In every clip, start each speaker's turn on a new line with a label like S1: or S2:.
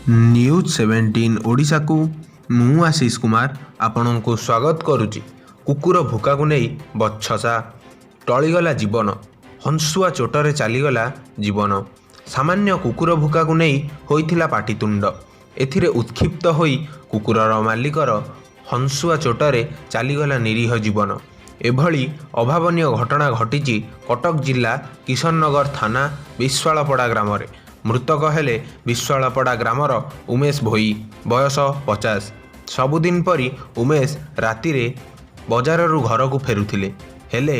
S1: News 17 Odisha को मु आशीष कुमार आपण को स्वागत करुच्ची। कुकुर भूका को नहीं बच्छसा टलीगला जीवन, हंसुआ चोटरे चलीगला जीवन। सामान्य कुकुर भूका को नहीं होइथिला पाटितुंड। एथिरे उत्क्षिप्त होई कुकुरर मालिकर हंसुआ चोटरे चलीगला निरीह जीवन। एभली अभावनीय घटना घटी कटक जिला किशननगर थाना विश्वालपड़ा ग्राम में। मृतक हेले विश्वालपड़ा ग्रामर उमेश भोई, बयस 50। सबुदिन परी उमेश राति बजाररू घर को फेरुथिले, हेले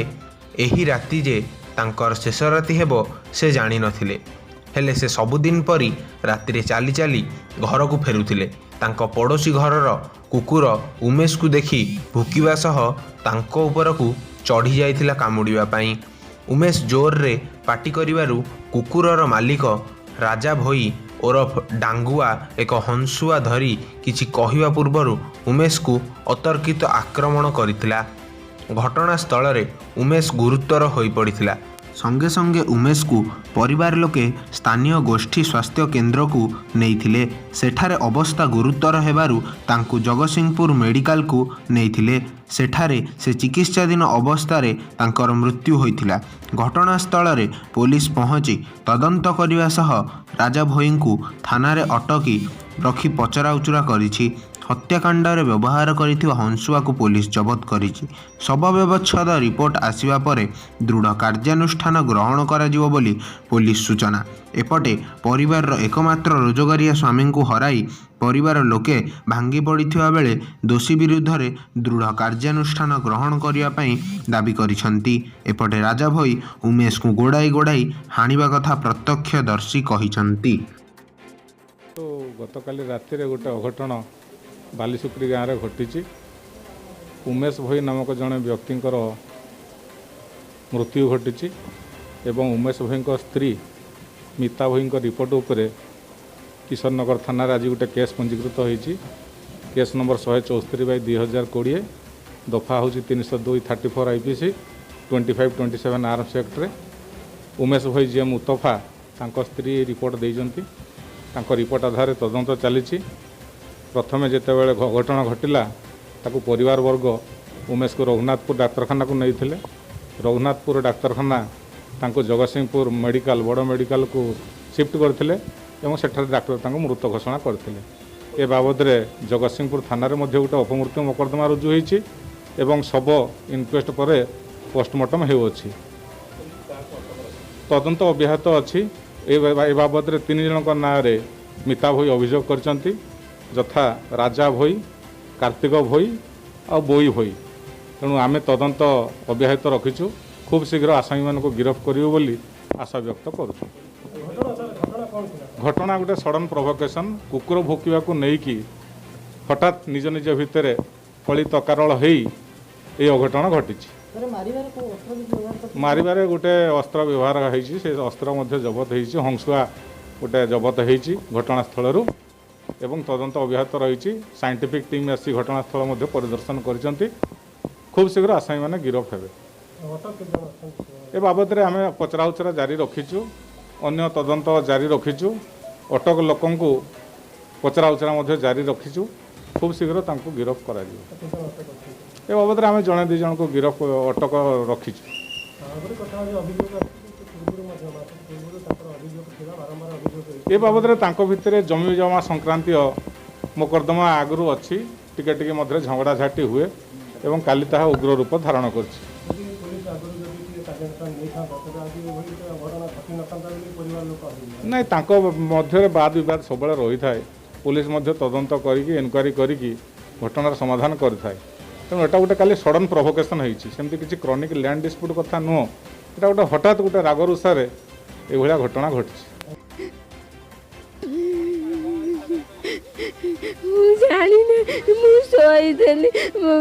S1: एही राति जे तांकर शेष राति हेबो से जानि नथिले। हेले से सबुदिन परी राति चाली चाली घर को फेरुथिले। तांको पड़ोशी घरर कुकुर उमेश को देखी भुकिबा सह तांको उपरकू चढ़ी जाइथिला कामुड़िबा पई। उमेश जोर रे पाटी करिवारु कुकुरर मालिक राजा भोई ओरफ डांगुआ एक हंसुआ धरी किछि कहिबा पूर्वरु उमेश को अतर्कित आक्रमण करिथिला। घटनास्थल रे उमेश गुरुतर होई पड़िथिला। संगे संगे उमेश को परिवार लोके स्थानीय गोष्ठी स्वास्थ्य केन्द्र को नेइथिले। सेठारे अवस्था गुरुतर हेबारु तांकु जगतसिंहपुर मेडिकल को नेइथिले। सेठारे से चिकित्साधीन अवस्थारे तांकर मृत्यु होइथिला। घटनास्थल रे पुलिस पहुंची तदंत करने सह राजा भोई को थाना रे अटकी रखी पचराउचरा करिछि। हत्याकांड रे व्यवहार करिथिबा हंसुआ को पुलिस जबत करिछि। शव व्यवच्छेद रिपोर्ट आसिबा परे दृढ़ कार्यानुष्ठान ग्रहण कराजिवो बोली पुलिस सूचना। एपटे परिवार एकमात्र रोजगारिया स्वामी को हराई परिवार लोके भांगी पड़िथिबा बेले दोषी विरुद्ध रे दृढ़ कार्यानुष्ठान ग्रहण करिया पई दाबी करिसंती। एपटे राजा भोई उमेश को गोड़ाई गोड़ाई हानिबा कथा प्रत्यक्षदर्शी कहिसंती।
S2: तो गतकाली राति रे गोटे अघटन बालीसुक्री गाँव में घटी। उमेश भोई नामक जड़े व्यक्ति मृत्यु घटी एवं उमेश भोई स्त्री मिता भोई रिपोर्ट उपरे किशननगर थाना आज गोटे केस पंजीकृत होती। केस नंबर 174/2020 दफा हूँ 302/34 IPC 2527 आर्म्स एक्ट रे उमेश भोई जी मुतफा स्त्री रिपोर्ट देइजंती। रिपोर्ट आधार तदंत चली। प्रथमे जितेबाला घटना घटिला ताकू परिवार वर्ग उमेश को रघुनाथपुर डाक्तरखाना को नहीं। रघुनाथपुर डाक्तरखाना तांको जगतसिंहपुर मेडिकल बड़ मेडिकल को शिफ्ट करते सेठारे डाक्तर तांको मृत घोषणा करते। ए बाबद जगतसिंहपुर थाना रे मध्य गोटे अपमृत्यु मोकद्दमा रुजु होईछि एवं शव इनक्वेस्ट पर पोस्टमार्टम हेउछि। तदंत अब्याहत अच्छी। ए बाबद 3 जनक नाँ रे मिता भोई अभियोग करचंती, यथा राजा भोई, कार्तिक भोई और बोई भोई। तेणु आमे तदंत अब्याहत रखीचु। खूब शीघ्र आसामी मान को गिरफ्त करियो बोली आशा व्यक्त करूँ। घटना गोटे सडन प्रोभोकेशन कुकुर भोकिबा को नेकी हठात निज निज भितर कली तकारल होई ए अघटन घटी। मारिबारे गोटे अस्त्र व्यवहार होईछि। से अस्त्र मध्य जबत होईछि। हंसुआ गोटे जबत होईछि घटनास्थल एवं तदंत अब्याहत रही। साइंटिफिक टीम आसी घटनास्थल मध्य परिदर्शन करछंती। खूब शीघ्र आसामी माने गिरफ हेबे। ए बाबद रे आमे पचराउचरा जारी रखीचु। अन्य तदंत जारी रखीचु। अटक लोकन को पचराउचरा मध्य जारी रखीचु। खूब शीघ्र तांको गिरफ करा जिवो। ए बाबद रे आमे जणे 2 जन को गिरफ अटक रखीचु। ए बाबद तांको भितर जमी जमा संक्रांति मोकद्दमा आगु अच्छी टिके टिके मध्य झगड़ा झाटी हुए एवं काली ताहा उग्र रूप धारण करछि। नहीं तांको मध्य वाद विवाद सब रही थाए। पुलिस मध्य तदंत करिकी इनक्वारी करिकी घटनार समाधान करिथाए। तेणु एटा गोटे खाली सडन प्रोभोकेशन होईछि। सेमती किछि क्रॉनिक लैंड डिस्प्यूट कथा नुह। एटा गोटे हठात गोटे राग रुषारे एभलिया घटना घटी।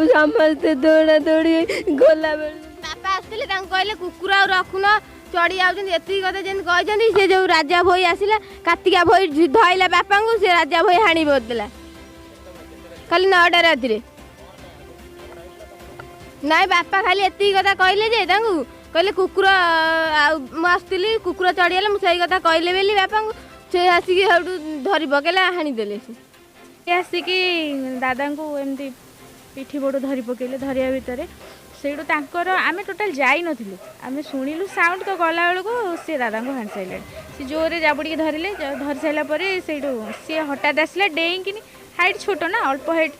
S3: समस्ते दौड़ा दौड़ी गला बापा आसते कहले कुकुर रखुन चढ़ी जाती कथा जमी कहते। से जो राजा भोई आसला कार्तिका भोई धरला बापा को से राजा भोई हाणी बोलला खाली 9टा राति। नाई बापा खाली एति कथा कहले जे कहले कुकुर आसली कुकुर चढ़ीगला मुझे कथा कहले बापा से आसिक धरी पकेला हाणीदेले
S4: ସେ ଆସିକି ଦାଦାଙ୍କୁ ଏମିତି ପିଠି ବୋଡ଼ ଧରି ପକେଇଲେ। ଧରିବା ଭିତରେ ସେଇଠୁ ତାଙ୍କର ଆମେ ଟୋଟାଲ ଯାଇନଥିଲୁ, ଆମେ ଶୁଣିଲୁ ସାଉଣ୍ଡ ତ ଗଲାବେଳକୁ ସେ ଦାଦାଙ୍କୁ ହାଣି ସାରିଲେଣି। ସେ ଜୋରରେ ଜାବୁଡ଼ିକି ଧରିଲେ, ଧରି ସାରିଲା ପରେ ସେଇଠୁ ସିଏ ହଠାତ୍ ଆସିଲା ଡେଇଁକିନି, ହାଇଟ୍ ଛୋଟ ନା ଅଳ୍ପ ହାଇଟ୍,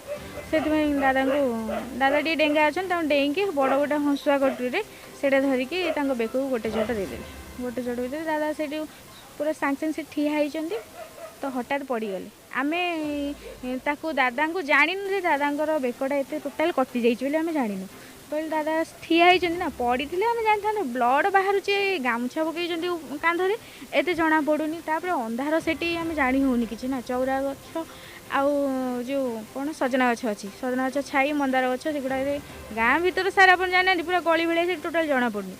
S4: ସେଥିପାଇଁ ଦାଦା ଟିକେ ଡେଙ୍ଗା ଅଛନ୍ତି, ତାଙ୍କୁ ଡେଇଁକି ବଡ଼ ଗୋଟେ ହଂସୁଆ କଟୁରୀରେ ସେଇଟା ଧରିକି ତାଙ୍କ ବେକକୁ ଗୋଟେ ଚୋଟ ଦେଇଦେଲେ। ଗୋଟେ ଚୋଟ ଭିତରେ ଦାଦା ସେଇଠି ପୁରା ସାଙ୍ଗେ ସାଙ୍ଗେ ସେ ଠିଆ ହେଇଛନ୍ତି, ତ ହଠାତ୍ ପଡ଼ିଗଲେ। ଆମେ ତାକୁ ଦାଦାଙ୍କୁ ଜାଣିନୁ ଯେ ଦାଦାଙ୍କର ବେକଟା ଏତେ ଟୋଟାଲ କଟି ଯାଇଛି ବୋଲି ଆମେ ଜାଣିନୁ। କହିଲେ ଦାଦା ଠିଆ ହେଇଛନ୍ତି ନା, ପଡ଼ିଥିଲେ ଆମେ ଜାଣିଥାନ୍ତୁ, ବ୍ଲଡ଼ ବାହାରୁଛି, ଗାମୁଛା ପକେଇଛନ୍ତି କାନ୍ଧରେ, ଏତେ ଜଣା ପଡ଼ୁନି। ତାପରେ ଅନ୍ଧାର ସେଠି ଆମେ ଜାଣି ହେଉନି କିଛି ନା, ଚଉରା ଗଛ ଆଉ ଯେଉଁ କ'ଣ ସଜନା ଗଛ ଅଛି, ସଜନା ଗଛ ଛାଇ ମନ୍ଦାର ଗଛ ସେଗୁଡ଼ାରେ ଗାଁ ଭିତରେ ସାର୍ ଆପଣ ଜାଣିନାହାନ୍ତି, ପୁରା ଗଳି ଭଳିଆ ସେଠି ଟୋଟାଲ ଜଣାପଡ଼ୁନି।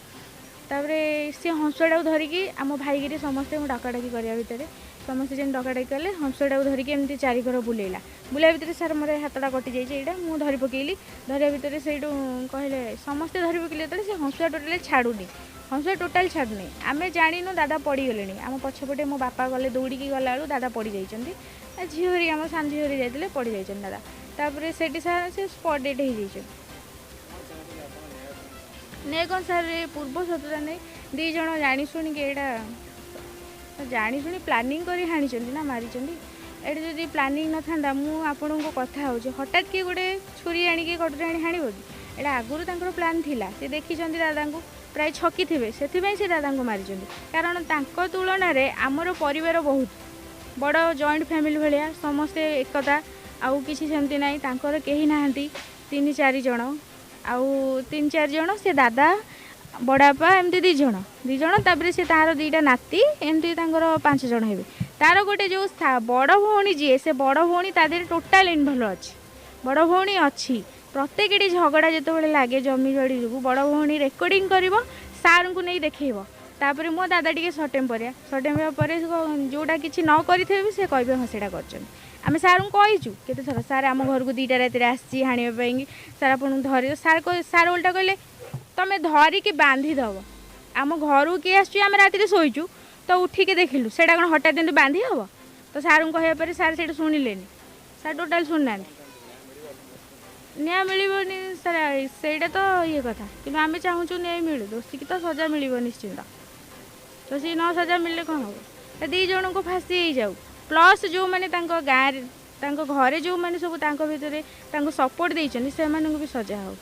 S4: ତାପରେ ସେ ହଂସଟାକୁ ଧରିକି ଆମ ଭାଇଗିରି ସମସ୍ତେ ଡକାଡକି କରିବା ଭିତରେ ସମସ୍ତେ ଯେମିତି ଡକାଡକି କଲେ, ହଂସଟାକୁ ଧରିକି ଏମିତି ଚାରିକର ବୁଲେଇଲା ଭିତରେ ସାର୍ ମୋର ହାତଟା କଟିଯାଇଛି, ଏଇଟା ମୁଁ ଧରି ପକେଇଲି। ଧରିବା ଭିତରେ ସେଇଠୁ କହିଲେ ସମସ୍ତେ ଧରି ପକେଇଲେ, ଯେତେବେଳେ ସେ ହଂସଟା ଟୋଟାଲି ଛାଡ଼ୁନି, ହଂସଟା ଟୋଟାଲି ଛାଡ଼ୁନି। ଆମେ ଜାଣିନୁ ଦାଦା ପଡ଼ିଗଲେଣି। ଆମ ପଛପଟେ ମୋ ବାପା ଗଲେ, ଦୌଡ଼ିକି ଗଲାବେଳକୁ ଦାଦା ପଡ଼ିଯାଇଛନ୍ତି। ଝିଅ ହରି ଆମ ସାନ ଝିଅ ହରି ଯାଇଥିଲେ, ପଡ଼ିଯାଇଛନ୍ତି ଦାଦା। ତାପରେ ସେଠି ସାର୍ ସେ ସ୍ପଟ୍ ଡେଟ୍ ହେଇଯାଇଛନ୍ତି। ନାଇଁ କ'ଣ ସାର୍ ପୂର୍ବ ସତତା ନେଇ 2 ଜଣ ଜାଣି ଶୁଣିକି ଏଇଟା ଜାଣି ଶୁଣି ପ୍ଲାନିଂ କରି ହାଣିଛନ୍ତି ନା ମାରିଛନ୍ତି। ଏଠି ଯଦି ପ୍ଲାନିଂ ନଥାନ୍ତା, ମୁଁ ଆପଣଙ୍କୁ କଥା ହେଉଛି, ହଠାତ୍ କିଏ ଗୋଟେ ଛୁରୀ ଆଣିକି କଟୁରୀ ଆଣି ହାଣିବ କି? ଏଇଟା ଆଗରୁ ତାଙ୍କର ପ୍ଲାନ୍ ଥିଲା। ସେ ଦେଖିଛନ୍ତି ଦାଦାଙ୍କୁ ପ୍ରାୟ ଛକିଥିବେ, ସେଥିପାଇଁ ସେ ଦାଦାଙ୍କୁ ମାରିଛନ୍ତି। କାରଣ ତାଙ୍କ ତୁଳନାରେ ଆମର ପରିବାର ବହୁତ ବଡ଼, ଜଏଣ୍ଟ ଫ୍ୟାମିଲି ଭଳିଆ, ସମସ୍ତେ ଏକତା, ଆଉ କିଛି ସେମିତି ନାହିଁ। ତାଙ୍କର କେହି ନାହାନ୍ତି, 3-4 ଜଣ, ଆଉ 3-4 ଜଣ, ସେ ଦାଦା ବଡ଼ବାପା ଏମିତି 2 ଜଣ, ତାପରେ ସେ ତାର 2ଟା ନାତି, ଏମିତି ତାଙ୍କର 5 ଜଣ ହେବେ। ତାର ଗୋଟେ ଯେଉଁ ବଡ଼ ଭଉଣୀ ଯିଏ, ସେ ବଡ଼ ଭଉଣୀ ତା ଦେହରେ ଟୋଟାଲ ଇନଭଲ୍ଭ ଅଛି। ବଡ଼ ଭଉଣୀ ଅଛି, ପ୍ରତ୍ୟେକଟି ଝଗଡ଼ା ଯେତେବେଳେ ଲାଗେ ଜମି ବାଡ଼ି ଯୋଗୁଁ, ବଡ଼ ଭଉଣୀ ରେକର୍ଡ଼ିଂ କରିବ, ସାର୍ଙ୍କୁ ନେଇ ଦେଖେଇବ। ତାପରେ ମୋ ଦାଦା ଟିକେ ସଟେମ୍ପରିଆ ପରେ ଯେଉଁଟା କିଛି ନ କରିଥିବେ ବି ସେ କହିବେ ହଁ ସେଇଟା କରିଛନ୍ତି। ଆମେ ସାର୍ଙ୍କୁ କହିଛୁ କେତେଥର, ସାର୍ ଆମ ଘରକୁ 2ଟା ରାତିରେ ଆସିଛି ହାଣିବା ପାଇଁକି, ସାର୍ ଆପଣଙ୍କୁ ଧରି, ସାର୍ ଓଲଟା କହିଲେ ତମେ ଧରିକି ବାନ୍ଧିଦେବ। ଆମ ଘରକୁ କିଏ ଆସୁଛି, ଆମେ ରାତିରେ ଶୋଇଛୁ ତ ଉଠିକି ଦେଖିଲୁ, ସେଇଟା କ'ଣ ହଠାତ୍ ଏମିତି ବାନ୍ଧି ହେବ? ତ ସାର୍ଙ୍କୁ କହିବା ପରେ ସାର୍ ସେଇଟା ଶୁଣିଲେନି, ସାର୍ ଟୋଟାଲ ଶୁଣିନାହାନ୍ତି। ନ୍ୟାୟ ମିଳିବନି ସାର୍, ସେଇଟା ତ ଇଏ କଥା, କିନ୍ତୁ ଆମେ ଚାହୁଁଛୁ ନ୍ୟାୟ ମିଳୁ, ଦୋଷୀକି ତ ସଜା ମିଳିବ ନିଶ୍ଚିନ୍ତ। ତ ସେ ନ ସଜା ମିଳିଲେ କ'ଣ ହେବ? 2 ଜଣଙ୍କୁ ଫାଶୀ ହେଇଯାଉ, ପ୍ଲସ୍ ଯେଉଁମାନେ ତାଙ୍କ ଗାଁରେ, ତାଙ୍କ ଘରେ ଯେଉଁମାନେ ସବୁ ତାଙ୍କ ଭିତରେ ତାଙ୍କୁ ସପୋର୍ଟ ଦେଇଛନ୍ତି, ସେମାନଙ୍କୁ ବି ସଜା ହେଉ।